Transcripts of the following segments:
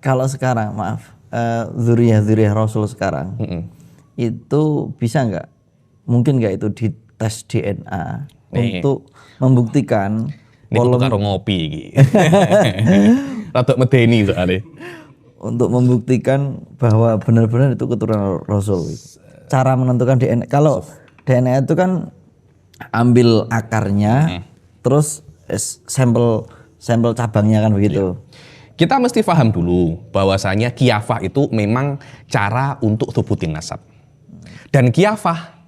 Kalau sekarang maaf, zuriyah Rasul sekarang itu bisa nggak? Mungkin nggak itu di tes DNA untuk membuktikan ini karo ngopi iki. Rada medeni soalnya. Untuk membuktikan bahwa benar-benar itu keturunan Rasul. Cara menentukan DNA, kalau DNA itu kan ambil akarnya, terus sampel cabangnya kan begitu. Kita mesti paham dulu bahwasanya qiyafah itu memang cara untuk thubutin nasab. Dan qiyafah,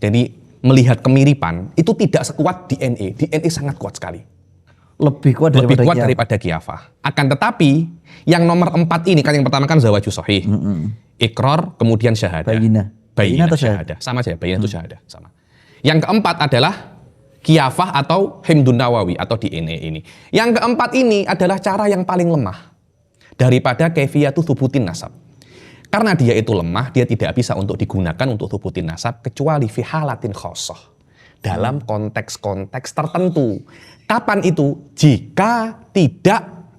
jadi melihat kemiripan itu tidak sekuat DNA. DNA sangat kuat sekali. Lebih kuat daripada qiyafah. Akan tetapi yang nomor 4 ini kan yang pertama kan zawaju sahih. Iqrar, kemudian syahadah. Bayinah atau syahadah. Sama saja, bayinah itu syahadah, sama. Yang keempat adalah qiyafah atau himdun nawawi atau DNA ini. Yang keempat ini adalah cara yang paling lemah daripada kaifiyatu thubutin nasab. Karena dia itu lemah, dia tidak bisa untuk digunakan untuk thubutin nasab kecuali fi halatin khosoh. Dalam konteks-konteks tertentu. Kapan itu? Jika tidak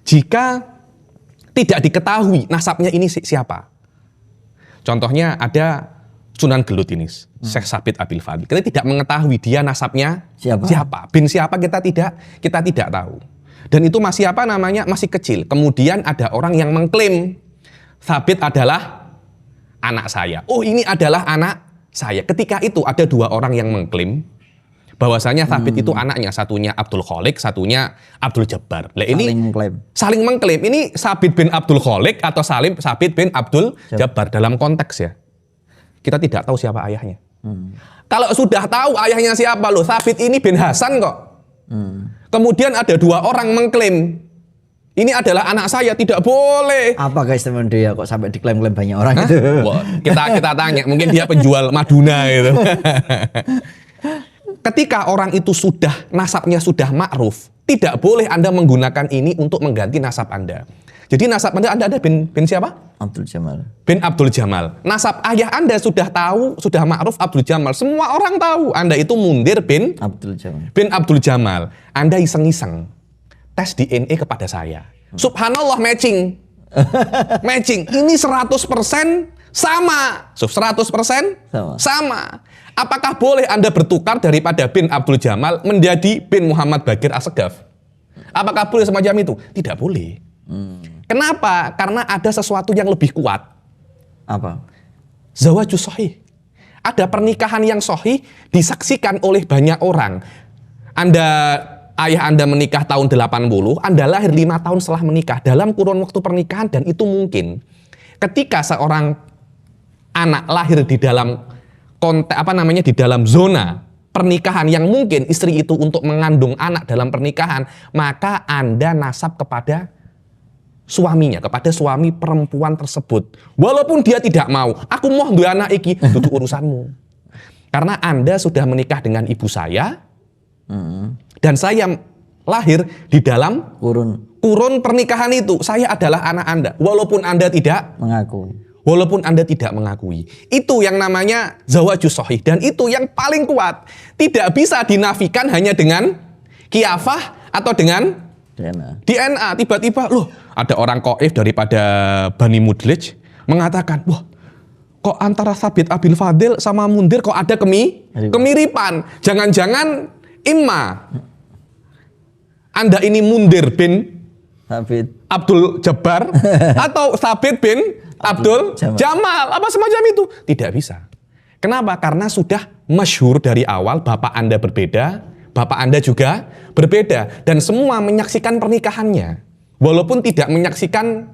jika tidak diketahui nasabnya ini siapa. Contohnya ada Sunan Gelut ini, Syekh Sabit Abil Fadl. Kita tidak mengetahui dia nasabnya siapa. Bin siapa kita tidak tahu. Dan itu masih masih kecil. Kemudian ada orang yang mengklaim Sabit adalah anak saya. Oh, ini adalah anak saya. Ketika itu ada 2 orang yang mengklaim bahwasanya Sabit itu anaknya, satunya Abdul Khalik, satunya Abdul Jabbar. Nah, ini saling mengklaim. Ini Sabit bin Abdul Khalik atau Sabit bin Abdul Jabbar dalam konteks ya. Kita tidak tahu siapa ayahnya. Kalau sudah tahu ayahnya siapa loh, Sabit ini bin Hasan kok. Kemudian ada 2 orang mengklaim ini adalah anak saya, tidak boleh. Apa guys teman dia kok sampai diklaim-klaim banyak orang itu? Kita tanya, mungkin dia penjual Maduna gitu. Ketika orang itu nasabnya sudah ma'ruf, tidak boleh Anda menggunakan ini untuk mengganti nasab Anda. Jadi nasab Anda ada bin siapa? Abdul Jamal. Bin Abdul Jamal. Nasab ayah Anda sudah tahu, sudah ma'ruf Abdul Jamal. Semua orang tahu Anda itu Mundir bin Abdul Jamal. Bin Abdul Jamal. Anda iseng-iseng tes DNA kepada saya. Subhanallah, matching. Matching. Ini 100% sama. 100% sama. Apakah boleh Anda bertukar daripada bin Abdul Jamal menjadi bin Muhammad Bakir Assegaf? Apakah boleh semacam itu? Tidak boleh. Kenapa? Karena ada sesuatu yang lebih kuat. Apa? Zawaju sahih. Ada pernikahan yang sahih disaksikan oleh banyak orang. Ayah Anda menikah tahun 80, Anda lahir 5 tahun setelah menikah dalam kurun waktu pernikahan, dan itu mungkin. Ketika seorang anak lahir di dalam di dalam zona pernikahan yang mungkin istri itu untuk mengandung anak dalam pernikahan, maka Anda nasab kepada suaminya, kepada suami perempuan tersebut. Walaupun dia tidak mau, aku mau duwe anak iki, duduk urusanmu. Karena Anda sudah menikah dengan ibu saya, dan saya lahir di dalam kurun pernikahan itu. Saya adalah anak Anda, walaupun Anda tidak mengakui. Itu yang namanya zawaju sahih, dan itu yang paling kuat. Tidak bisa dinafikan hanya dengan qiyafah atau dengan DNA. Tiba-tiba loh, ada orang qaif daripada Bani Mudlij mengatakan, wah, kok antara Sabit Abil Fadl sama Mundir kok ada kemiripan. Jangan-jangan imma Anda ini Mundir bin Sabit Abdul Jabbar atau Sabit bin Abdul Jamal, apa semacam itu. Tidak bisa. Kenapa? Karena sudah masyhur dari awal, bapak Anda berbeda, bapak Anda juga berbeda, dan semua menyaksikan pernikahannya. Walaupun tidak menyaksikan